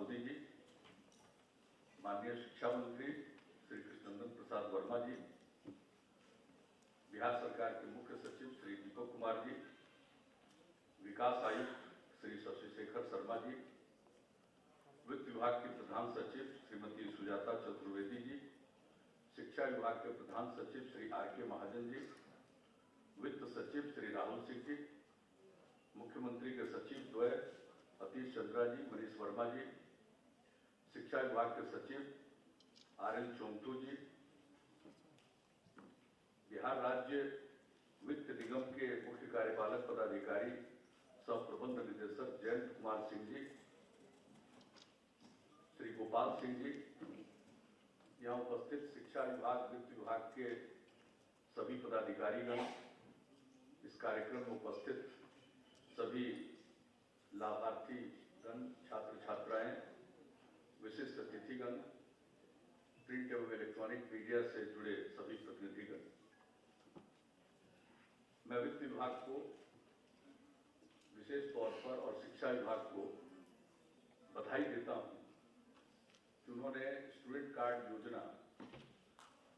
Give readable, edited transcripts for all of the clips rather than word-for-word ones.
मोदी जी, माननीय शिक्षा मंत्री श्री कृष्णनंदन प्रसाद वर्मा जी, बिहार सरकार के मुख्य सचिव श्री दीपक कुमार जी, विकास आयुक्त श्री शशि शेखर शर्मा जी, वित्त विभाग के प्रधान सचिव श्रीमती सुजाता चतुर्वेदी जी, शिक्षा विभाग के प्रधान सचिव श्री आर.के. महाजन जी, वित्त सचिव श्री राहुल सिंह जी, मुख्यमंत्री के सचिव द्वय अतीश चंद्रा जी, मनीष वर्मा जी, शिक्षा विभाग के सचिव आर.एल. चोंगतू जी, बिहार राज्य वित्त निगम के मुख्य कार्यपालक पदाधिकारी सह प्रबंध निदेशक जयंत कुमार सिंह जी, श्री गोपाल सिंह जी, यहाँ उपस्थित शिक्षा विभाग वित्त विभाग के सभी पदाधिकारीगण, इस कार्यक्रम में उपस्थित सभी लाभार्थी गण, छात्र छात्राएं, विशिष्ट अतिथिगण, प्रिंट एवं इलेक्ट्रॉनिक मीडिया से जुड़े सभी प्रतिनिधिगण, मैं वित्त विभाग को विशेष तौर पर और शिक्षा विभाग को बधाई देता हूं कि उन्होंने स्टूडेंट कार्ड योजना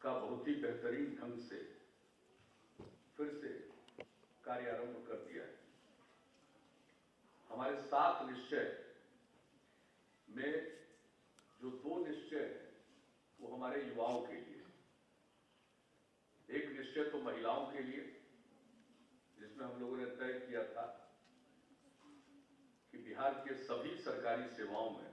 का बहुत ही बेहतरीन ढंग से फिर से कार्यारंभ कर दिया है। हमारे 7 निश्चय में जो 2 निश्चय हैं वो हमारे युवाओं के लिए, एक निश्चय तो महिलाओं के लिए, जिसमें हम लोगों ने तय किया था कि बिहार के सभी सरकारी सेवाओं में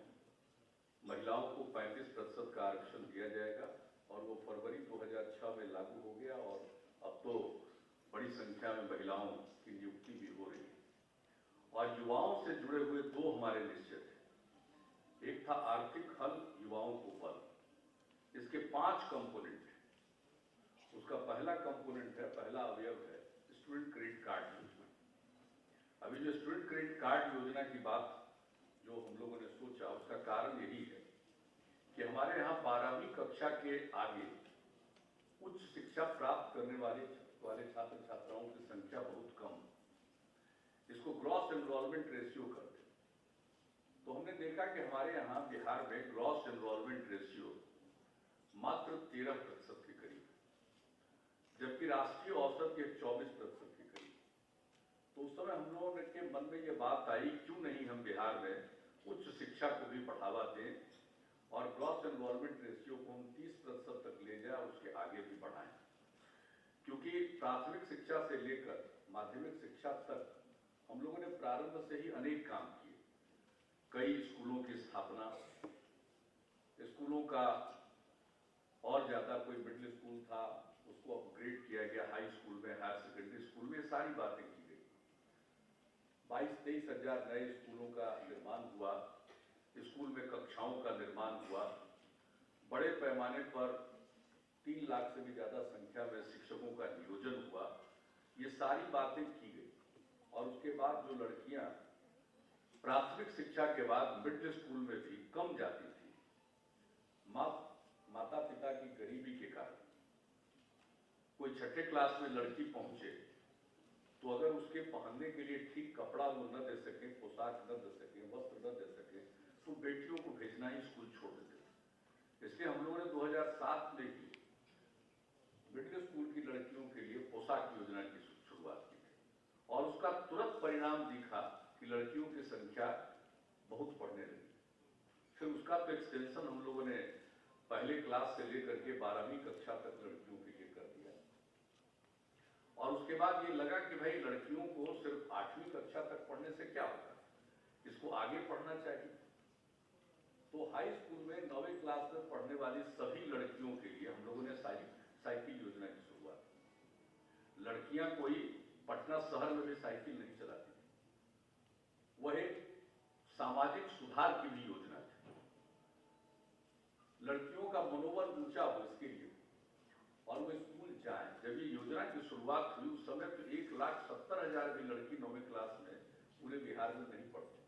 महिलाओं को 35% का आरक्षण दिया जाएगा, और वो फरवरी 2006 में लागू हो गया और अब तो बड़ी संख्या में महिलाओं की नियुक्ति भी हो रही है। और युवाओं से जुड़े हुए 2 हमारे निश्चय थे। एक था आर्थिक हल युवाओं को बल। इसके 5 कंपोनेंट हैं। उसका पहला कंपोनेंट है, पहला अवयव है स्टूडेंट क्रेडिट कार्ड योजना। अभी जो स्टूडेंट क्रेडिट कार्ड योजना की बात जो हम लोगों ने सोचा, उसका कारण यही है कि हमारे यहाँ 12वीं कक्षा के आगे उच्च शिक्षा प्राप्त करने वाले छात्र छात्राओं की संख्या बहुत कम। इसको ग्रॉस एनरोलमेंट रेशियो करते हैं। तो हमने देखा कि हमारे यहाँ बिहार में ग्रॉस एनरोलमेंट रेशियो मात्र 13% के करीब, जबकि राष्ट्रीय औसत के 24% के करीब। तो उस समय हम लोगों के मन में ये बात आई, क्यों नहीं हम बिहार में उच्च शिक्षा को भी बढ़ावा दें और ग्रॉस एनरोलमेंट रेशियो को हम 30% तक ले जाए, उसके आगे भी बढ़ाएं। क्योंकि प्राथमिक शिक्षा से लेकर माध्यमिक शिक्षा तक हम लोगों ने प्रारंभ से ही अनेक काम किए। कई स्कूलों की स्थापना, स्कूलों का और ज्यादा, कोई मिडिल स्कूल था उसको अपग्रेड किया गया हाई स्कूल में, हायर सेकेंडरी स्कूल में, सारी बातें की गई। 22-23 हजार नए स्कूलों का निर्माण हुआ, स्कूल में कक्षाओं का निर्माण हुआ, बड़े पैमाने पर 3 लाख से भी ज्यादा संख्या में शिक्षकों का नियोजन हुआ। ये सारी बातें की गई। और उसके बाद जो लड़कियां प्राथमिक शिक्षा के बाद मिडिल स्कूल में भी कम जाती थी, माता पिता की गरीबी के कारण, कोई 6ठे क्लास में लड़की पहुंचे तो अगर उसके पहनने के लिए ठीक कपड़ा वो न दे सके, पोशाक न दे सके, वस्त्र न दे सके, तो बेटियों को भेजना ही स्कूल छोड़ देते थे। इसलिए हम लोगों ने 2007 में ही मिडिल स्कूल की लड़कियों के लिए पोशाक योजना की शुरुआत की थी, और उसका तुरंत परिणाम दिखा कि लड़कियों की संख्या बहुत बढ़ने लगी। फिर उसका तो एक्सटेंशन हम लोगों ने पहले क्लास से लेकर के 12वीं कक्षा तक लड़कियों के लिए कर दिया। और उसके बाद ये लगा कि भाई लड़कियों को सिर्फ 8वीं कक्षा तक पढ़ने से क्या होगा, इसको आगे पढ़ना चाहिए। तो हाई स्कूल में 9वीं क्लास में पढ़ने वाली सभी लड़कियों के लिए हम लोगों ने साइकिल योजना की शुरुआत की। लड़कियां कोई पटना शहर में भी साइकिल नहीं चलाती थी। वह एक सामाजिक सुधार की भी योजना थी। लड़कियों का मनोबल ऊंचा हो इसके लिए, और वो स्कूल जाए। जब ये योजना की शुरुआत हुई उस समय तो 1,70,000 भी लड़की 9वीं क्लास में पूरे बिहार में नहीं पढ़ती।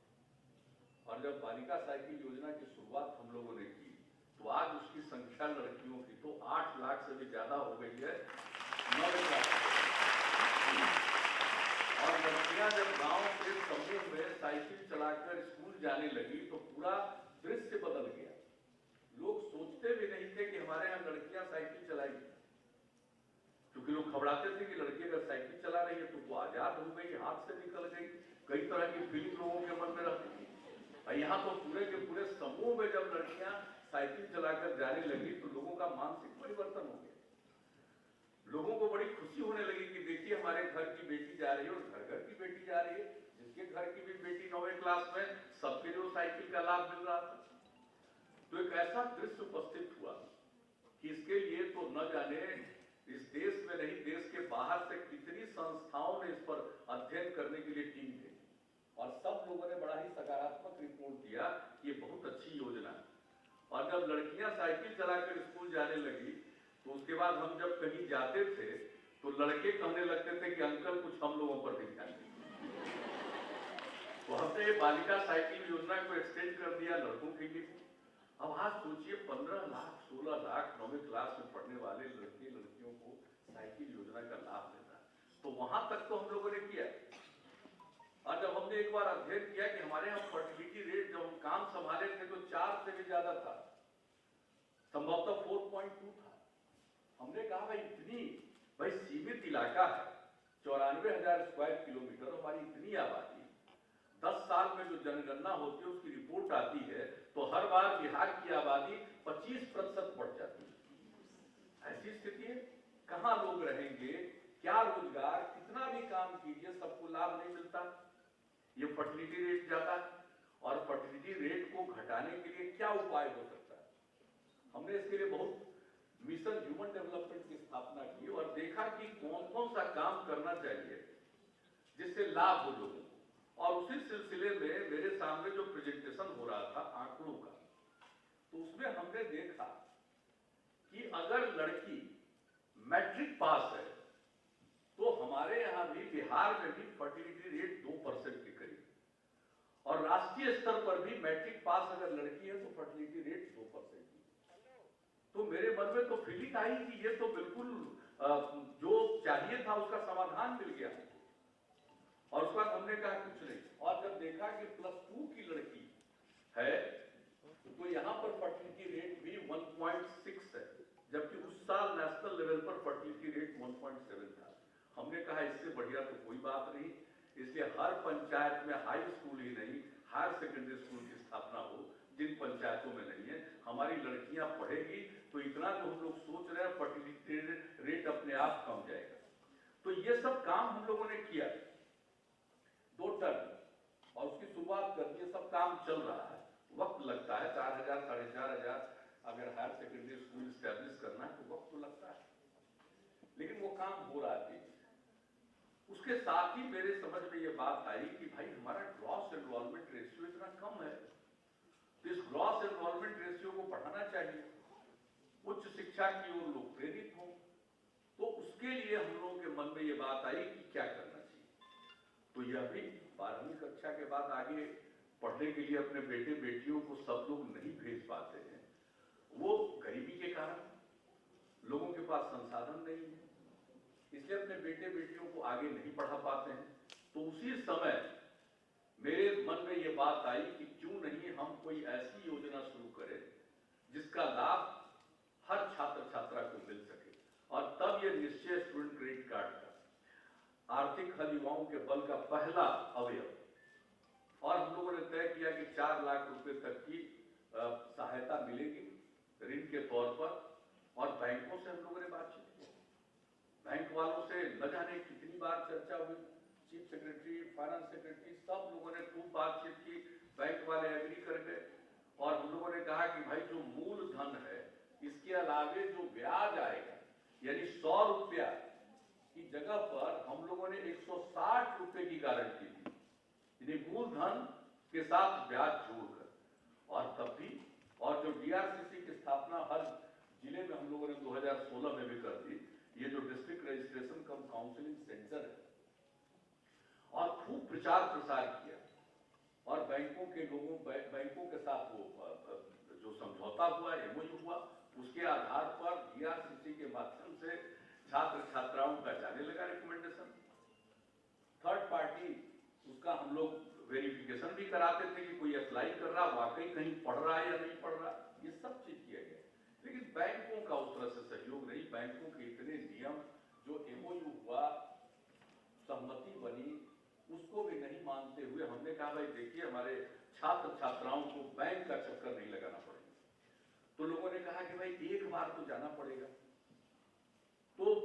और जब बालिका साइकिल योजना की शुरुआत हम लोगों ने की तो आज उसकी संख्या लड़कियों की तो 8 लाख से भी ज्यादा हो गई है 9वीं क्लास। और लड़कियां जब गांव के समूह में साइकिल चलाकर स्कूल जाने लगी तो पूरा दृश्य बदल गया। लोग सोचते भी नहीं थे कि हमारे यहाँ लड़कियां साइकिल चलाएंगी, क्योंकि लोग घबराते थे कि लड़की अगर साइकिल चला रही है तो वो आजाद हो गई, हाथ से निकल गई, कई तरह की फीलिंग लोगों के मन में रहती थी। और यहाँ तो पूरे के पूरे समूह में जब लड़कियां साइकिल चलाकर जाने लगी तो लोगों का मानसिक परिवर्तन हो गया। लोगों को बड़ी खुशी होने लगी कि देखिए हमारे घर की बेटी जा रही है, और घर घर की बेटी जा रही है, जिसके घर की भी बेटी 9वीं क्लास में, सबके जो साइकिल का लाभ मिल रहा था। तो एक ऐसा दृश्य उपस्थित हुआ कि इसके लिए तो न जाने इस देश में नहीं, देश के बाहर से कितनी संस्थाओं ने इस पर अध्ययन करने के लिए टीम भेजी, और सब लोगों ने बड़ा ही सकारात्मक रिपोर्ट दिया कि ये बहुत अच्छी योजना है। और जब लड़कियां साइकिल चलाकर स्कूल जाने लगी तो उसके बाद हम जब कहीं जाते थे तो लड़के कहने लगते थे कि अंकल कुछ हम लोगों पर भी ध्यान दीजिए। तो हमने बालिका साइकिल योजना को एक्सटेंड कर दिया लड़कों के लिए। अब आज सोचिए 15 लाख 16 लाख 9वीं क्लास में पढ़ने वाले लड़के लड़कियों को साइकिल योजना का लाभ लेना, तो वहां तक तो हम लोगों ने किया। और जब हमने एक बार अध्ययन किया कि हमारे यहाँ फर्टिलिटी रेट जब हम काम संभाले थे तो 4 से भी ज्यादा था, संभवतः 4.2 था। हमने कहा भाई सीमित इलाका है, 94,000 स्क्वायर किलोमीटर, हमारी इतनी आबादी, 10 साल में जो जनगणना होती है उसकी रिपोर्ट आती है तो हर बार बिहार की आबादी 25% बढ़ जाती है। ऐसी स्थिति है, कहां लोग रहेंगे, क्या रोजगार, कितना भी काम कीजिए सबको लाभ नहीं मिलता। ये फर्टिलिटी रेट जाता है, और फर्टिलिटी रेट को घटाने के लिए क्या उपाय हो सकता है। हमने इसके लिए बहुत मिशन ह्यूमन डेवलपमेंट की स्थापना की और देखा कि कौन कौन सा काम करना चाहिए जिससे लाभ हो लोगों को। और उसी सिलसिले में मेरे सामने जो प्रेजेंटेशन हो रहा था आंकड़ों का, तो उसमें हमने देखा कि अगर लड़की मैट्रिक पास है तो हमारे यहां भी बिहार में भी फर्टिलिटी रेट 2% के करीब, और राष्ट्रीय स्तर पर भी मैट्रिक पास अगर लड़की है तो फर्टिलिटी रेट 2%। तो मेरे मन में तो फीलिंग आई कि ये तो बिल्कुल जो चाहिए था उसका समाधान मिल गया। और उसके बाद हमने कहा कुछ नहीं, और जब देखा कि +2 की लड़की है तो यहाँ पर फर्टिलिटी रेट भी 1.6 है, जबकि उस साल नेशनल लेवल पर फर्टिलिटी रेट 1.7 था। हमने कहा इससे बढ़िया तो कोई बात नहीं, इसलिए हर पंचायत में हाई स्कूल ही नहीं हायर सेकेंडरी स्कूल की स्थापना हो, जिन पंचायतों में नहीं है। हमारी लड़कियां पढ़ेगी तो इतना जो हम लोग सोच रहे हैं फर्टिलिटी रेट अपने आप कम जाएगा। तो ये सब काम हम लोगों ने किया 2 टर्म, और उसकी शुरुआत कर दी। सब काम चल रहा है, वक्त लगता है, 4,000 4,500 अगर हायर सेकेंडरी स्कूल स्टैब्लिश करना है तो वक्त तो लगता है, लेकिन वो काम हो रहा है। उसके साथ ही मेरे समझ में ये बात आई कि भाई हमारा ग्रॉस एनरोलमेंट रेशियो इतना कम है, तो इस ग्रॉस एनरोलमेंट रेशियो को बढ़ाना चाहिए, उच्च शिक्षा की ओर लोग प्रेरित हों। तो उसके लिए हम लोगों के मन में ये बात आई कि क्या करना चाहिए। तो यह भी 12वीं कक्षा के बाद आगे पढ़ने के लिए अपने बेटे बेटियों को सब लोग नहीं भेज पाते हैं, वो गरीबी के कारण, लोगों के पास संसाधन नहीं है, इसलिए अपने बेटे बेटियों को आगे नहीं पढ़ा पाते हैं। तो उसी समय मेरे मन में ये बात आई कि क्यों नहीं हम कोई ऐसी योजना शुरू करें जिसका लाभ हर छात्र छात्रा को मिल सके। और तब ये निश्चय स्टूडेंट क्रेडिट कार्ड का आर्थिक हल युवाओं के बल का पहला अवयव, और हम लोगों ने तय किया कि 4 लाख रुपए तक की सहायता मिलेगी ऋण के तौर पर। और बैंकों से हम लोगों ने बातचीत की, बैंक वालों से न जाने कितनी बार चर्चा हुई, चीफ सेक्रेटरी, फाइनेंस सेक्रेटरी, सब लोगों ने खूब बातचीत की, बैंक वाले एग्री कर गए। और हम लोगों ने कहा कि भाई जो मूल धन है इसके अलावे जो ब्याज आएगा, यानी 100 रुपया की जगह पर हम लोगों ने 160 रुपए की गारंटी दी, यानी मूलधन के साथ ब्याज जोड़कर। और तब भी, और जो डीआरसीसी की स्थापना हर जिले में हम लोगों ने 2016 में भी कर दी, ये जो डिस्ट्रिक्ट रजिस्ट्रेशन कम काउंसलिंग सेंटर है, और खूब प्रचार प्रसार किया। और बैंकों के लोगों, बैंकों के साथ वो जो समझौता हुआ, एमओयू हुआ, उसके आधार पर डीआरसीसी के माध्यम से छात्र छात्राओं का जाने लगा रिकमेंडेशन। थर्ड पार्टी उसका हम लोग वेरिफिकेशन भी कराते थे कि कोई कोई अप्लाई कर रहा, वाकई कहीं पढ़ रहा है या नहीं पढ़ रहा, ये सब चीज किया गया। लेकिन बैंकों का उस तरह से सहयोग नहीं, बैंकों के इतने नियम, जो एमओयू हुआ, सहमति बनी, उसको भी नहीं मानते हुए हमने कहा भाई देखिए हमारे छात्र छात्राओं को बैंक का चक्कर नहीं लगाना पड़ेगा। तो लोगों ने कहा कि भाई एक बार तो जाना पड़ेगा। तो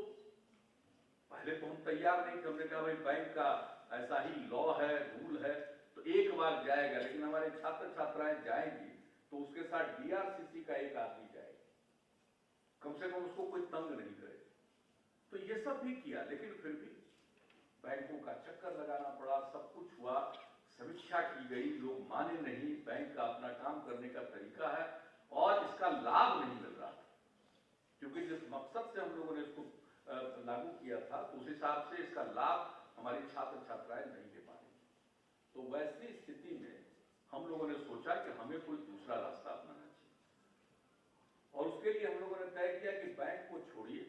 पहले तो हम तैयार नहीं थे, हमने कहा भाई बैंक का ऐसा ही लॉ है, रूल है, तो एक बार जाएगा, लेकिन हमारे छात्र छात्राएं जाएंगी तो उसके साथ डीआरसीसी का एक आदमी जाएगा, कम से कम उसको कोई तंग नहीं करे। तो ये सब भी किया, लेकिन फिर भी बैंकों का चक्कर लगाना पड़ा, सब कुछ हुआ, समीक्षा की गई, लोग माने नहीं, बैंक का अपना काम करने का तरीका है और इसका लाभ नहीं मिल रहा, क्योंकि जिस मकसद से हम लोगों ने इसको लागू किया था तो उस हिसाब से इसका लाभ हमारे छात्र छात्राएं नहीं ले पा रही। तो वैसी स्थिति में हम लोगों ने सोचा कि हमें कोई दूसरा रास्ता अपनाना चाहिए और उसके लिए हम लोगों ने तय किया कि बैंक को छोड़िए,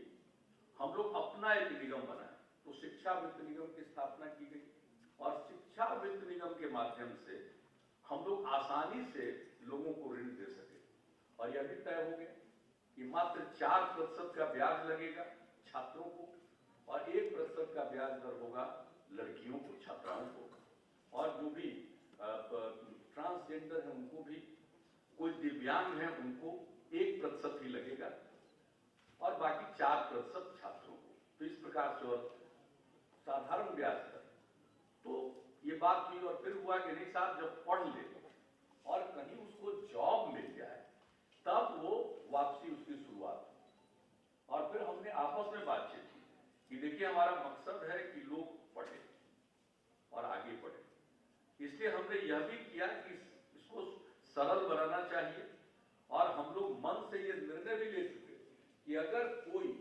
हम लोग अपना एक निगम बनाए। तो शिक्षा वित्त निगम की स्थापना की गई और शिक्षा वित्त निगम के माध्यम से हम लोग आसानी से लोगों को ऋण दे सके। और यह भी तय हो गया कि मात्र 4% का ब्याज लगेगा छात्रों को और 1% का ब्याज दर होगा लड़कियों को, छात्राओं को, और जो भी ट्रांसजेंडर है उनको भी, कोई दिव्यांग है उनको 1% ही लगेगा और बाकी 4% छात्रों को। तो इस प्रकार से और साधारण ब्याज दर। तो ये बात हुई और फिर हुआ कि नहीं साहब, जब पढ़ ले और कहीं उसको जॉब मिल जाए तब वो वापसी उसकी शुरुआत। और फिर हमने आपस में बातचीत की कि देखिए हमारा मकसद है कि लोग पढ़े और आगे बढ़े, इसलिए हमने यह भी किया कि इसको सरल बनाना चाहिए। और हम लोग मन से ये निर्णय भी ले चुके कि अगर कोई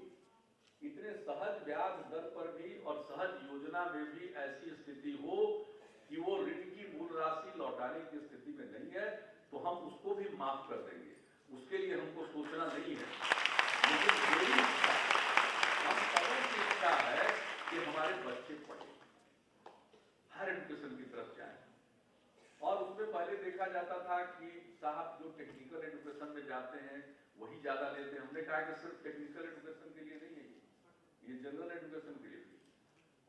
इतने सहज ब्याज दर पर भी और सहज योजना में भी ऐसी स्थिति हो कि वो ऋण की मूल राशि लौटाने की स्थिति में नहीं है तो हम उसको भी माफ कर देंगे। उसके लिए हमको सोचना नहीं है, लेकिन मेरी इच्छा, हम सबों की इच्छा है कि हमारे बच्चे पढ़े, हायर एजुकेशन की तरफ जाएं। और उसमें पहले देखा जाता था कि साहब जो टेक्निकल एजुकेशन में जाते हैं वही ज्यादा लेते हैं। हमने कहा कि सिर्फ टेक्निकल एजुकेशन के लिए नहीं है, ये जनरल एजुकेशन के लिए भी।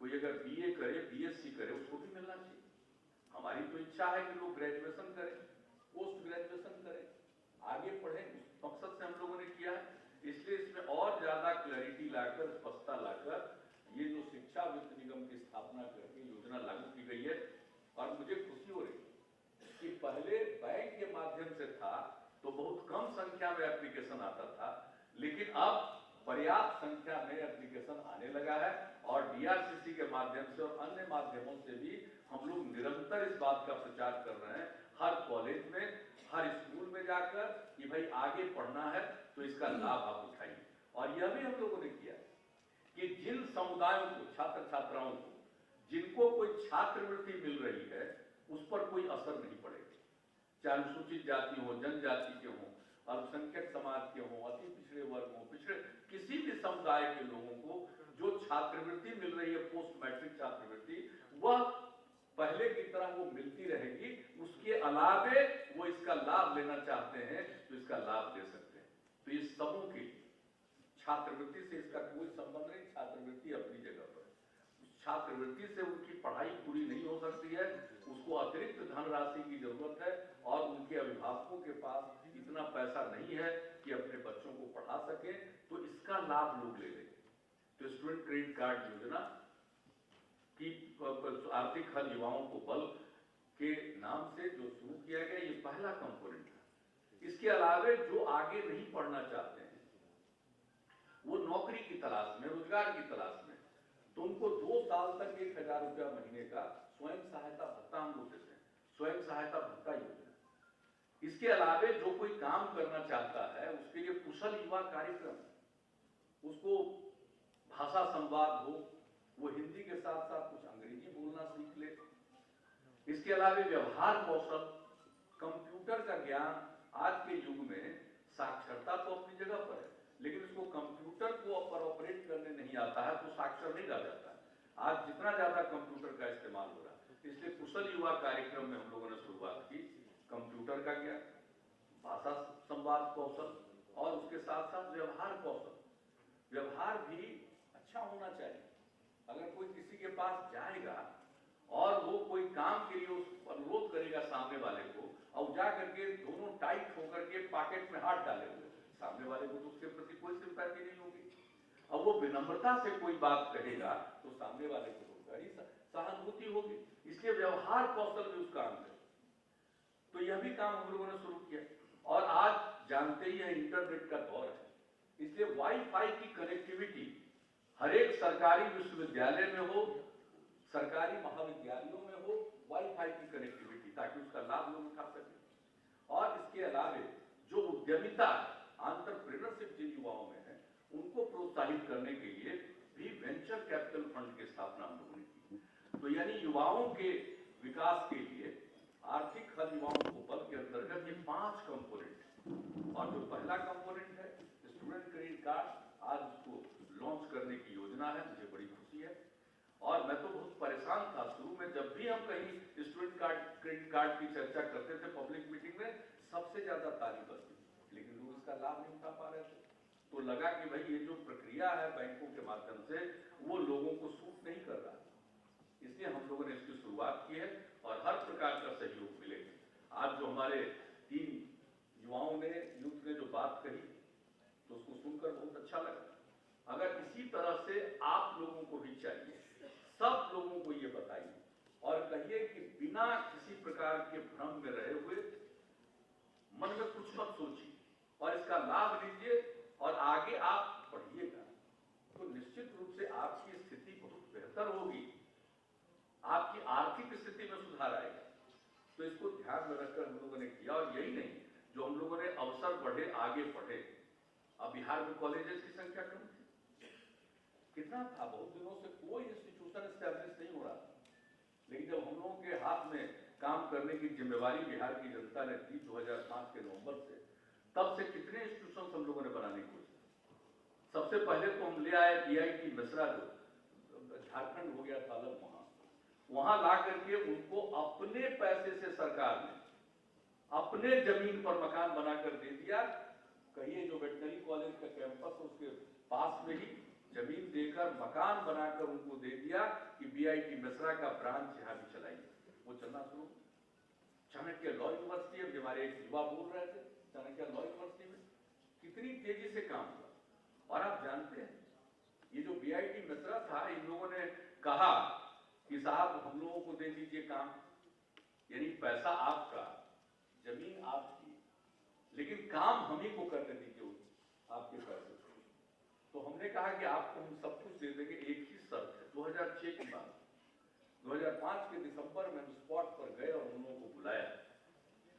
कोई अगर बीए करे, बीएससी करे, उसको भी मिलना चाहिए। हमारी तो इच्छा है कि लोग ग्रेजुएशन करें, पोस्ट ग्रेजुएशन करें, आगे पढ़ें, उस मकसद से हम लोगों ने किया है। इसलिए इसमें और ज्यादा क्लैरिटी लाकर, स्पष्टता लाकर ये जो शिक्षा वित्त निगम की स्थापना करके योजना लागू की गई है। और मुझे खुशी हो रही कि पहले बैंक के माध्यम से था तो बहुत कम संख्या में एप्लीकेशन आता था, लेकिन अब पर्याप्त संख्या में एप्लीकेशन आने लगा है और डीआरसीसी के माध्यम से और अन्य माध्यमों से भी हम लोग निरंतर इस बात का प्रचार कर रहे हैं, हर कॉलेज में, हर स्कूल में जाकर कि भाई आगे पढ़ना है तो इसका लाभ आप उठाइए। और यह भी हम लोगों ने किया कि जिन समुदायों को, छात्र छात्राओं को, जिनको कोई छात्रवृत्ति मिल रही है उस पर कोई असर नहीं पड़ेगा, चाहे अनुसूचित जाति हो, जनजाति के हो, अल्पसंख्यक समाज के हो, अति पिछड़े वर्ग हो, पिछड़े किसी भी समुदाय के लोगों को जो छात्रवृत्ति मिल रही है, पोस्ट मैट्रिक छात्रवृत्ति, वह पहले की तरह वो मिलती रहेगी। उसके अलावे वो इसका लाभ लेना चाहते हैं तो इसका लाभ ले सकते हैं। तो ये सबों के छात्रवृत्ति से इसका कोई संबंध नहीं, छात्रवृत्ति अपनी जगह पर। छात्रवृत्ति से उनकी पढ़ाई पूरी नहीं हो सकती है, उसको अतिरिक्त धनराशि की जरूरत है और उनके अभिभावकों के पास इतना पैसा नहीं है कि अपने बच्चों को पढ़ा सके, तो इसका लाभ लोग ले लेंगे। तो स्टूडेंट क्रेडिट कार्ड योजना की आर्थिक हल युवाओं को बल के नाम से जो शुरू किया गया, ये पहला कंपोनेंट है। इसके अलावे जो आगे नहीं पढ़ना चाहते हैं, वो नौकरी की तलाश में, रोजगार की तलाश में, तो उनको 2 साल तक 1000 रुपया महीने का स्वयं सहायता भत्ता हम लोग देते हैं, स्वयं सहायता भत्ता योजना। इसके अलावे जो कोई काम करना चाहता है उसके लिए कुशल युवा कार्यक्रम, उसको भाषा संवाद हो, वो हिंदी के साथ साथ कुछ अंग्रेजी बोलना सीख ले। इसके अलावे व्यवहार कौशल, कंप्यूटर का ज्ञान, आज के युग में साक्षरता तो अपनी जगह पर है, लेकिन उसको कंप्यूटर को पर ऑपरेट करने नहीं आता है तो साक्षर नहीं रह जाता। आज जितना ज्यादा कंप्यूटर का इस्तेमाल हो रहा है, इसलिए कुशल युवा कार्यक्रम में हम लोगों ने शुरुआत की पॉकेट में हाथ डाले हुए, सामने वाले को तो उसके प्रति कोई सिंपैथी नहीं होगी। अब वो विनम्रता से कोई बात कहेगा तो सामने वाले को तो बड़ी सहानुभूति होगी। इसलिए व्यवहार कौशल भी उसका अंग है। तो यह भी काम हम लोगों ने शुरू किया। और आज जानते ही हैं इंटरनेट का दौर है, इसलिए वाईफाई की कनेक्टिविटी हर एक सरकारी विश्वविद्यालय में हो, सरकारी महाविद्यालयों में हो, वाईफाई की कनेक्टिविटी, ताकि उसका लाभ लोग उठा सके। और इसके अलावे जो उद्यमिता एंटरप्रेन्योरशिप जिन युवाओं में है, उनको प्रोत्साहित करने के लिए भी वेंचर कैपिटल फंड की स्थापना हम लोगों ने की। तो यानी युवाओं के विकास के लिए आर्थिक हर युवाओं को बल के अंतर्गत ये 5 कंपोनेंट, और जो पहला कंपोनेंट है स्टूडेंट क्रेडिट कार्ड, आज उसको लॉन्च करने की योजना है। मुझे बड़ी खुशी है। और मैं तो बहुत परेशान था शुरू में, जब भी हम कहीं स्टूडेंट क्रेडिट कार्ड की चर्चा करते थे पब्लिक मीटिंग में, सबसे ज्यादा ताली बजती, लेकिन लोग इसका लाभ नहीं उठा पा रहे थे। तो लगा कि भाई ये जो प्रक्रिया है बैंकों के माध्यम से, वो लोगों को सूट नहीं कर रहा। इसलिए हम लोगों ने इसकी शुरुआत की है और हर प्रकार का सहयोग मिलेगा। आज जो हमारे 3 युवाओं ने, यूथ ने जो बात कही, तो उसको सुनकर बहुत अच्छा लगा। अगर इसी तरह से आप लोगों को भी चाहिए, सब लोगों को ये बताइए और कहिए कि बिना किसी प्रकार के भ्रम में रहे हुए मन में कुछ मत सोचिए और इसका लाभ लीजिए और आगे आप बढ़िएगा, तो निश्चित रूप से आपकी स्थिति बहुत बेहतर होगी, आपकी आर्थिक स्थिति में सुधार आएगा। तो इसको ध्यान में रखकर हम लोगों ने किया। और यही नहीं, जो हम लोगों ने अवसर बढ़े, आगे बढ़े। अब बिहार में कॉलेजेस की संख्या कम थी, कितना था, बहुत दिनों से कोई इंस्टीट्यूशन एस्टैब्लिश नहीं हो रहा था। लेकिन जब हम लोगों के हाथ में काम करने की जिम्मेवारी बिहार की जनता ने दी 2005 के नवंबर से, तब से कितने इंस्टीट्यूशन हम लोगों ने बनाने की कोशिश की। सबसे पहले तो हम ले आए बीआईटी मिश्रा, जो झारखंड हो गया था अलग, वहां ला करके उनको अपने पैसे से सरकार ने अपने जमीन पर मकान बनाकर दे दिया। कहिए जो वेटनरी कॉलेज का कैंपस, उसके पास में ही जमीन देकर मकान बनाकर उनको दे दिया कि बीआईटी मिश्रा का ब्रांच यहां भी चलाइए। वो चलना शुरू। चाणक्य लॉ यूनिवर्सिटी, अब हमारे एक युवा बोल रहे थे, चाणक्य लॉ यूनिवर्सिटी में कितनी तेजी से काम हुआ। और आप जानते हैं, ये जो बीआईटी मिश्रा था, इन लोगों ने कहा कि साहब हम लोगों को दे दीजिए काम, यानी पैसा आपका, जमीन आपकी, लेकिन काम हम ही को करने दीजिए आपके पैसे से। तो हमने कहा कि आपको हम सब कुछ दे देंगे, एक ही शर्त है। 2006 की बात, 2005 के दिसंबर में हम स्पॉट पर गए और उन लोगों को बुलाया।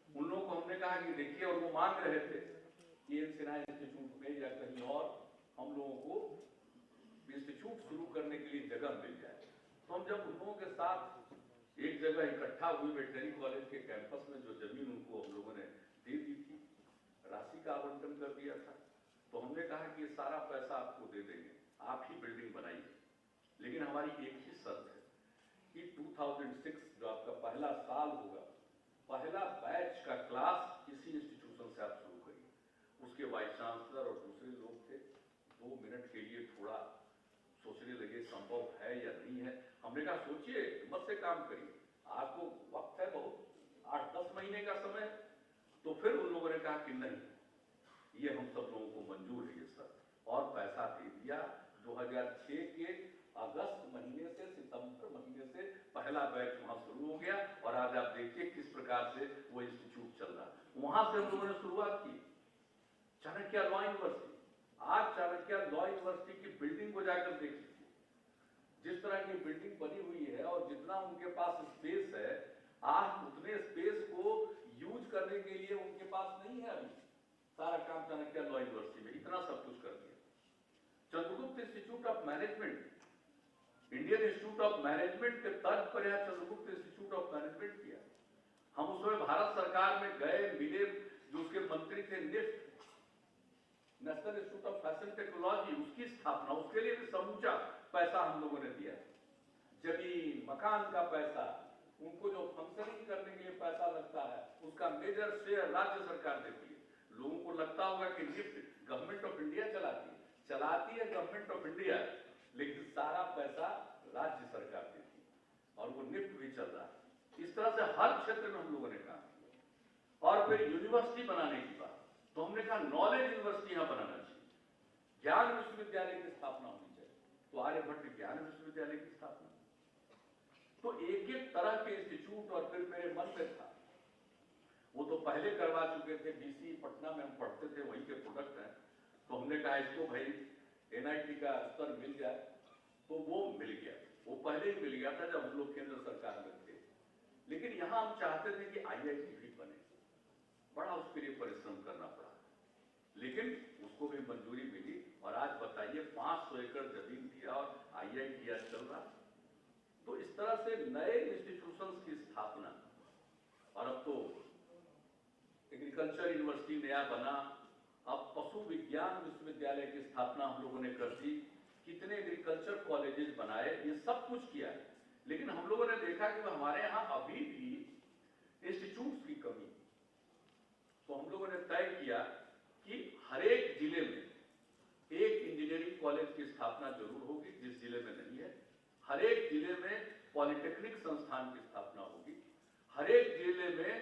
उन लोगों को हमने कहा कि देखिए, और वो मांग रहे थे कि एन सिन्हा इंस्टीट्यूट में या कहीं और हम लोगों को इंस्टीट्यूट शुरू करने के लिए जगह मिल जाए। तो हम जब उन लोगों के साथ एक जगह इकट्ठा हुए वेटनरी कॉलेज के कैंपस में, जो जमीन उनको हम लोगों ने दे दी थी, राशि का आवंटन कर दिया था, तो हमने कहा कि ये सारा पैसा आपको दे देंगे, आप ही बिल्डिंग बनाइए, लेकिन हमारी एक ही शर्त है कि 2006 जो आपका पहला साल होगा, पहला बैच का क्लास इसी इंस्टीट्यूशन से आप शुरू करिए। उसके वाइस चांसलर और दूसरे लोग थे, 2 मिनट के लिए थोड़ा सोचने लगे संभव है या नहीं है। हमने कहा सोचिए, हिम्मत से काम करिए, आपको वक्त है बहुत, 8-10 महीने का समय। तो फिर उन लोगों ने कहा कि नहीं, ये हम सब लोगों को मंजूर है ये सर, और पैसा दे दिया। 2006 के अगस्त महीने से सितंबर महीने से पहला बैच वहां शुरू हो गया और आज आप देखिए किस प्रकार से वो इंस्टीट्यूट चल रहा है। वहां से हम लोगों ने शुरुआत की चाणक्य लॉ यूनिवर्सिटी। आज चाणक्य लॉ यूनिवर्सिटी की बिल्डिंग को जाकर देख लीजिए, जिस तरह की बिल्डिंग बनी हुई है और जितना उनके पास स्पेस है, आज उतने स्पेस को यूज करने के लिए उनके पास नहीं है। अभी सारा काम चाणक्य लॉ यूनिवर्सिटी में, इतना सब कुछ कर दिया। Chandragupta institute of management, Indian institute of management के तर्ज पर यहां चंद्रगुप्त इंस्टीट्यूट ऑफ मैनेजमेंट किया। हम उस समय भारत सरकार में गए, मिले, जो उसके मंत्री थे, NIFT, National Institute of Fashion Technology, उसकी स्थापना, उसके लिए भी समूचा पैसा हम लोगों ने दिया। जमीन, मकान का पैसा, उनको जो फंक्शनिंग करने के लिए पैसा लगता है, उसका मेजर शेयर राज्य सरकार देती है। लोगों को लगता होगा कि निफ्ट गवर्नमेंट ऑफ इंडिया चलाती है गवर्नमेंट ऑफ इंडिया, लेकिन सारा पैसा राज्य सरकार देती है और वो निफ्ट भी चल रहा है। इस तरह से हर क्षेत्र में हम लोगों ने काम किया। और फिर यूनिवर्सिटी बनाने की बात, तो तो हमने कहा नॉलेज यूनिवर्सिटी यहां बनाना चाहिए, ज्ञान विश्वविद्यालय की स्थापना होनी चाहिए। तो आर्यभट्ट ज्ञान विश्वविद्यालय की स्थापना। तो एक एक तरह के इंस्टीट्यूट, और फिर मेरे मन में था, वो तो पहले करवा चुके थे, बीसी पटना में हम पढ़ते थे, वहीं के प्रोडक्ट हैं। तो हमने कहा इसको भाई एनआईटी का स्तर मिल जाए, तो वो मिल गया। वो पहले ही मिल गया था जब हम लोग केंद्र सरकार में थे। लेकिन यहां हम चाहते थे कि आईआईटी भी बने, बड़ा उसके लिए परिश्रम करना पड़ा, लेकिन उसको भी मंजूरी मिली। और आज बताइए 500 एकड़ जमीन दिया और आईआईटी आज चल रहा। तो इस तरह से नए इंस्टीट्यूशंस की स्थापना, और अब तो एग्रीकल्चर यूनिवर्सिटी नया बना, अब पशु विज्ञान विश्वविद्यालय की स्थापना हम लोगों ने कर दी, कितने एग्रीकल्चर कॉलेजेस बनाए, ये सब कुछ किया है। लेकिन हम लोगों ने देखा कि हमारे यहाँ अभी भी इंस्टीट्यूट्स की कमी। तो हम लोगों ने तय किया कि हर एक जिले में एक इंजीनियरिंग कॉलेज की स्थापना जरूर होगी, जिस जिले में नहीं है। हर एक जिले में पॉलिटेक्निक संस्थान की स्थापना होगी, हर एक जिले में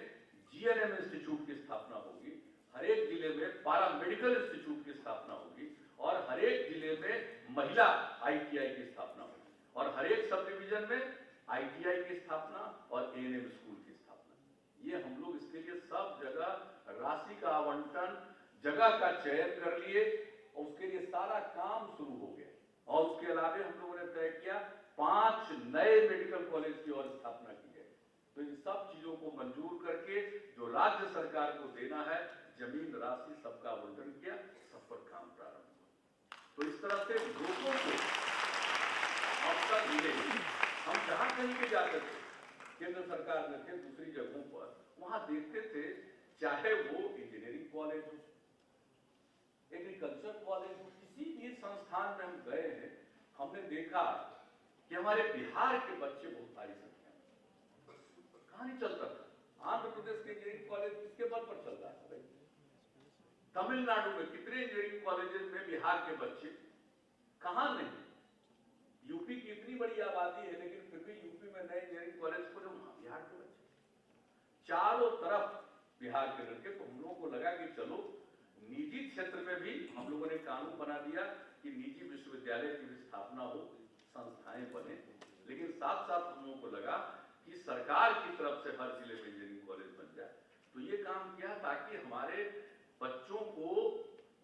जीएनएम इंस्टीट्यूट की स्थापना होगी, हर एक जिले में पारामेडिकल इंस्टीट्यूट की स्थापना होगी, और हर एक जिले में महिला आईटीआई की स्थापना होगी, और हर एक सब डिवीजन में आईटीआई की स्थापना और एएनएम स्कूल की स्थापना। ये हम लोग इसके लिए सब जगह राशि का आवंटन, जगह का चयन कर लिए, और उसके लिए सारा काम शुरू हो गया। और उसके अलावा हम लोगों ने तय किया 5 नए मेडिकल कॉलेज की और स्थापना की जाए। तो इन सब चीजों को मंजूर करके जो राज्य सरकार को देना है, जमीन राशि सबका आवंटन किया, सब पर काम प्रारंभ हुआ। तो इस तरह से लोगों को अवसर मिले। हम जहां कहीं भी जाते थे, केंद्र सरकार में थे, दूसरी जगहों पर, वहां देखते थे, चाहे वो इंजीनियरिंग कॉलेज हो, एग्रीकल्चर कॉलेज हो, किसी भी संस्थान में हम गए हैं, हमने देखा कि हमारे बिहार के बच्चे बहुत भारी संख्या में। कहां नहीं चलता था। आंध्र प्रदेश के इंजीनियरिंग कॉलेज किसके बल पर चल रहा है? तमिलनाडु में कितने इंजीनियरिंग कॉलेजेस में बिहार के बच्चे, कहां नहीं। यूपी की इतनी बड़ी आबादी है, लेकिन फिर भी यूपी में नए इंजीनियरिंग कॉलेज खोले, वहां बिहार के बच्चे चारों तरफ बिहार के लड़के। तो हम लोगों को लगा कि चलो निजी क्षेत्र में भी हम लोगों ने कानून बना दिया कि निजी विश्वविद्यालय की भी स्थापना हो, संस्थाएं बने। लेकिन साथ साथ हम लोगों को लगा कि सरकार की तरफ से हर जिले में इंजीनियरिंग कॉलेज बन जाए। तो ये काम किया ताकि हमारे बच्चों को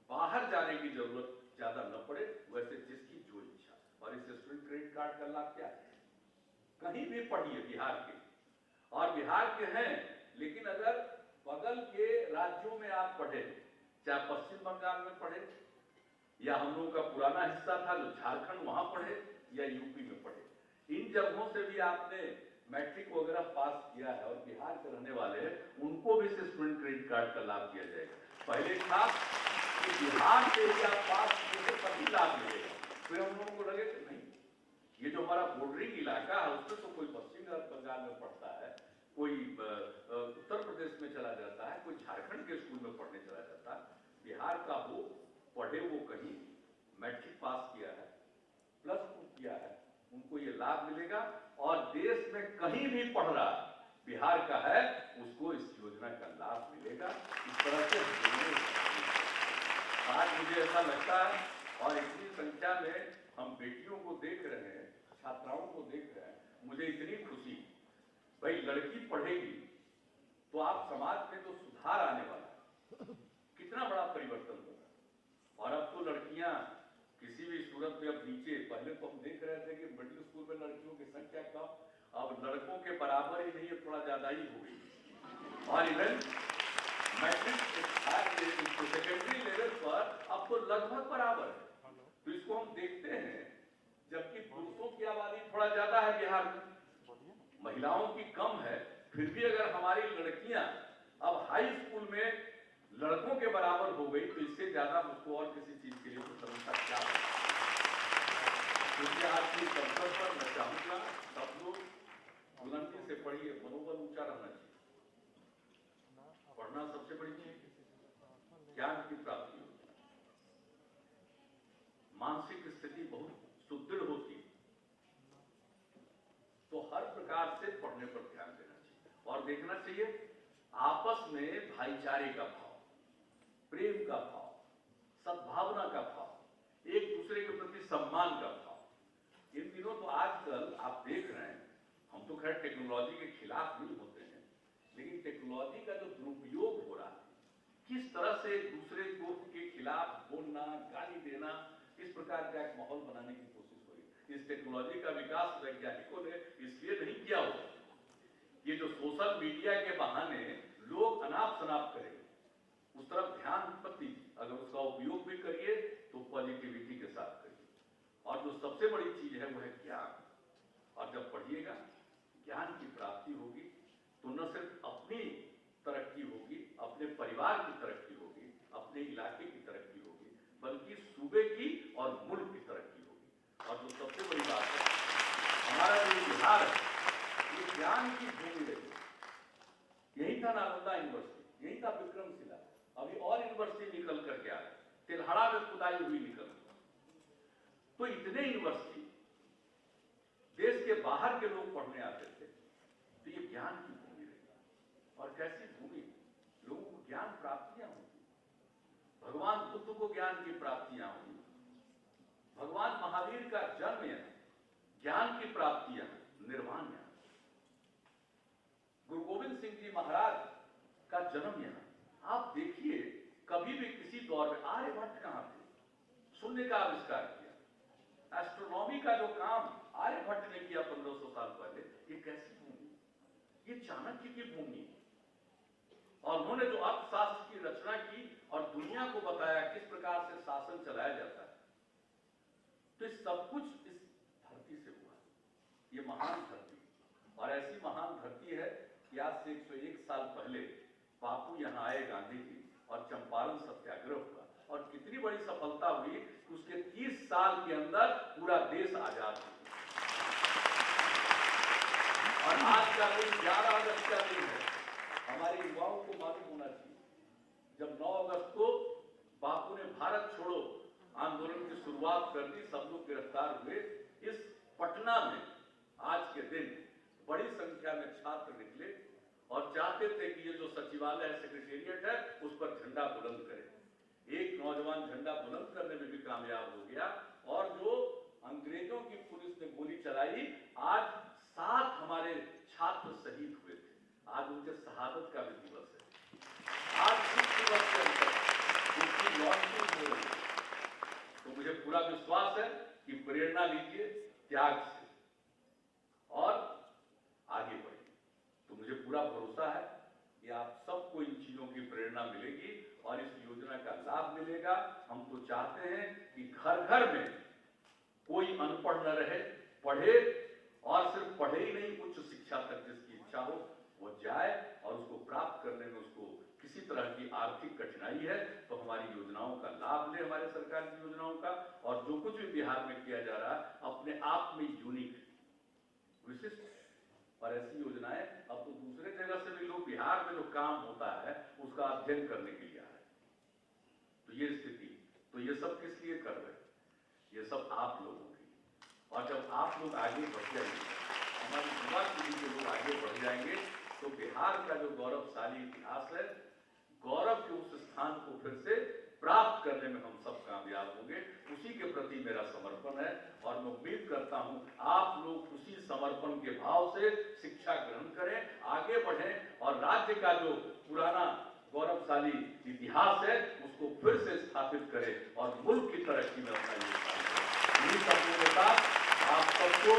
बाहर जाने की जरूरत ज्यादा न पड़े, वैसे जिसकी जो इच्छा। और इस स्टूडेंट क्रेडिट कार्ड का लाभ क्या है? कहीं भी पढ़िए बिहार के, और बिहार के हैं, लेकिन अगर बगल के राज्यों में आप पढ़े, चाहे पश्चिम बंगाल में पढ़े, या हम लोगों का पुराना हिस्सा था जो झारखंड, वहां पढ़े, या यूपी में पढ़े, इन जगहों से भी आपने मैट्रिक वगैरह पास किया है और बिहार के रहने वाले हैं, उनको भी स्टूडेंट क्रेडिट कार्ड का लाभ दिया जाएगा। पहले था कि बिहार से ही आप पास किए तभी लाभ मिलेगा। फिर हम लोगों को लगे कि नहीं, ये जो हमारा बॉर्डरिंग इलाका है, उसमें तो कोई पश्चिम बंगाल में पढ़ता है, कोई उत्तर प्रदेश में चला जाता है, कोई झारखंड के स्कूल में पढ़ने चला जाता है, बिहार का हो, पढ़े वो कहीं, मैट्रिक पास किया है, +2 किया है, उनको ये लाभ मिलेगा। और देश में कहीं भी पढ़ रहा बिहार का है, उसको इस योजना का लाभ मिलेगा। इस तरह से आज मुझे ऐसा लगता है, और इतनी संख्या में हम बेटियों को देख रहे हैं, छात्राओं को देख रहे हैं, मुझे इतनी खुशी। भाई लड़की पढ़ेगी तो आप समाज में तो सुधार आने वाला है, कितना बड़ा परिवर्तन होगा। और अब तो लड़कियां किसी भी सूरत में अब नीचे, पहले तो हम देख रहे थे कि मिडिल स्कूल में लड़कियों की संख्या कम, अब लड़कों के बराबर ही नहीं है, थोड़ा ज्यादा ही हो गई। और इवन मैट्रिक सेकेंडरी लेवल पर अब तो लगभग बराबर है। तो इसको हम देखते हैं, जबकि पुरुषों की आबादी थोड़ा ज्यादा है बिहार में, महिलाओं की कम है, फिर भी अगर हमारी लड़कियां अब हाई स्कूल में लड़कों के बराबर हो गई, तो इससे ज्यादा मुझको और किसी चीज के लिए प्रशंसा क्या है। क्योंकि आज की अवसर पर मैं चाहूंगा सब लोग बुलंदी से पढ़िए, मनोबल ऊंचा रहना चाहिए। पढ़ना सबसे बड़ी चीज, ज्ञान की प्राप्ति होती है, मानसिक स्थिति बहुत सुदृढ़ होती है। तो हर प्रकार से पढ़ने पर ध्यान देना चाहिए, और देखना चाहिए आपस में भाईचारे का भाव, प्रेम का भाव, सद्भावना का भाव, एक दूसरे के प्रति सम्मान का भाव। इन दिनों तो आजकल आप देख रहे हैं, हम तो खैर टेक्नोलॉजी के खिलाफ नहीं होते हैं, लेकिन टेक्नोलॉजी का जो दुरुपयोग हो रहा है, किस तरह से एक दूसरे को के खिलाफ बोलना, गाली देना, इस प्रकार का एक माहौल बनाने की कोशिश हो रही। इस टेक्नोलॉजी का विकास वैज्ञानिकों ने इसलिए नहीं किया हो, ये जो सोशल मीडिया के बहाने लोग अनाप शनाप करेंगे, उस तरफ ध्यान मत दीजिए। अगर उसका उपयोग भी करिए तो पॉजिटिविटी के साथ करिए। और जो सबसे बड़ी चीज है वो है ज्ञान। और जब पढ़िएगा, ज्ञान की प्राप्ति होगी तो न सिर्फ अपनी तरक्की होगी, अपने परिवार की तरक्की होगी, अपने इलाके की तरक्की होगी, बल्कि सूबे की और मुल्क की तरक्की होगी। और जो सबसे बड़ी बात है, हमारा जो बिहार है ये ज्ञान की भूमि रही। यही था नालंदा यूनिवर्सिटी, यही था विक्रमशिला, अभी और यूनिवर्सिटी निकल करके आ रहे, तिलहड़ा में खुदाई हुई निकल। तो इतने यूनिवर्सिटी देश के बाहर के लोग पढ़ने आते थे, तो ये ज्ञान की भूमि रही। और कैसी भूमि, लोगों को ज्ञान प्राप्तियां होती, भगवान बुद्ध को ज्ञान की प्राप्तियां हुई, भगवान महावीर का जन्म यहाँ, ज्ञान की प्राप्तियां, निर्वाण यहाँ, गुरु गोविंद सिंह जी महाराज का जन्म यहाँ। आप देखिए, कभी भी किसी दौर में आर्यभट्ट कहां थे, शून्य का आविष्कार किया, एस्ट्रोनॉमी का जो काम आर्यभट्ट ने किया 1500 साल पहले, ये कैसी भूमि, ये चाणक्य की भूमि। और उन्होंने जो अर्थशास्त्र की रचना की और दुनिया को बताया किस प्रकार से शासन चलाया जाता है, तो इस सब कुछ इस धरती से हुआ। ये महान धरती, और ऐसी महान धरती है कि आज से 101 साल पहले बापू यहां आए, गांधी जी, और चंपारण सत्याग्रह हुआ। और कितनी बड़ी सफलता हुई कि उसके 30 साल के अंदर पूरा देश आजाद हो गया। और आज का दिन 11 अगस्त का दिन है। हमारे युवाओं को मालूम होना चाहिए, जब 9 अगस्त को बापू ने भारत छोड़ो आंदोलन की शुरुआत कर दी, सब लोग गिरफ्तार हुए। इस पटना में आज के दिन बड़ी संख्या में छात्र निकले और चाहते थे कि ये जो सचिवालय है, सेक्रेटेरिएट है, उस पर झंडा बुलंद करे। एक नौजवान झंडा बुलंद करने में भी कामयाब हो गया। और जो अंग्रेजों की पुलिस ने गोली चलाई, आज 7 हमारे छात्र शहीद हुए थे। आज उनके शहादत का भी दिवस है। आज इस दिवस के अंदर उनकी लॉन्चिंग हो रही है। तो मुझे पूरा विश्वास है कि प्रेरणा लीजिए त्याग से और आगे बढ़िए। तो मुझे पूरा भरोसा है कि आप सबको इन चीजों की प्रेरणा मिलेगी और इस योजना का लाभ मिलेगा। हम तो चाहते हैं कि घर घर में कोई अनपढ़ न रहे, पढ़े, और सिर्फ पढ़े ही नहीं, उच्च शिक्षा तक जिसकी इच्छा हो वो जाए, और उसको प्राप्त करने में उसको किसी तरह की आर्थिक कठिनाई है तो हमारी योजनाओं का लाभ ले, हमारे सरकार की योजनाओं का। और जो कुछ भी बिहार में किया जा रहा है अपने आप में यूनिक, विशिष्ट, और ऐसी योजनाएं अब तो दूसरे जगह से भी लोग बिहार में जो काम होता है उसका अध्ययन करने के लिए आ रहे हैं। तो ये स्थिति, तो ये सब किस लिए कर रहे हैं? ये सब आप लोगों की। और जब आप लोग आगे बढ़ जाएंगे, हमारी युवा पीढ़ी के लोग आगे बढ़ जाएंगे, तो बिहार का जो गौरवशाली इतिहास है, गौरव के उस स्थान को फिर से प्राप्त करने में हम सब कामयाब होंगे। उसी के प्रति मेरा समर्पण है और मैं उम्मीद करता हूं आप लोग उसी समर्पण के भाव से शिक्षा ग्रहण करें, आगे बढ़ें और राज्य का जो पुराना गौरवशाली इतिहास है उसको फिर से स्थापित करें और मुल्क की तरक्की में अपना योगदान करें। इन्हीं शब्दों के साथ आप सबको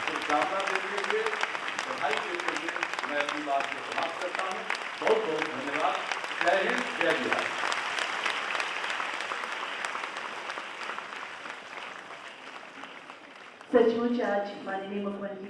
शुभकामना देते हुए, बधाई देते हुए मैं अपनी बात को समाप्त करता हूँ। बहुत बहुत धन्यवाद। जय हिंद, जय बिहार। सचमुच आज माननीय मुख्यमंत्री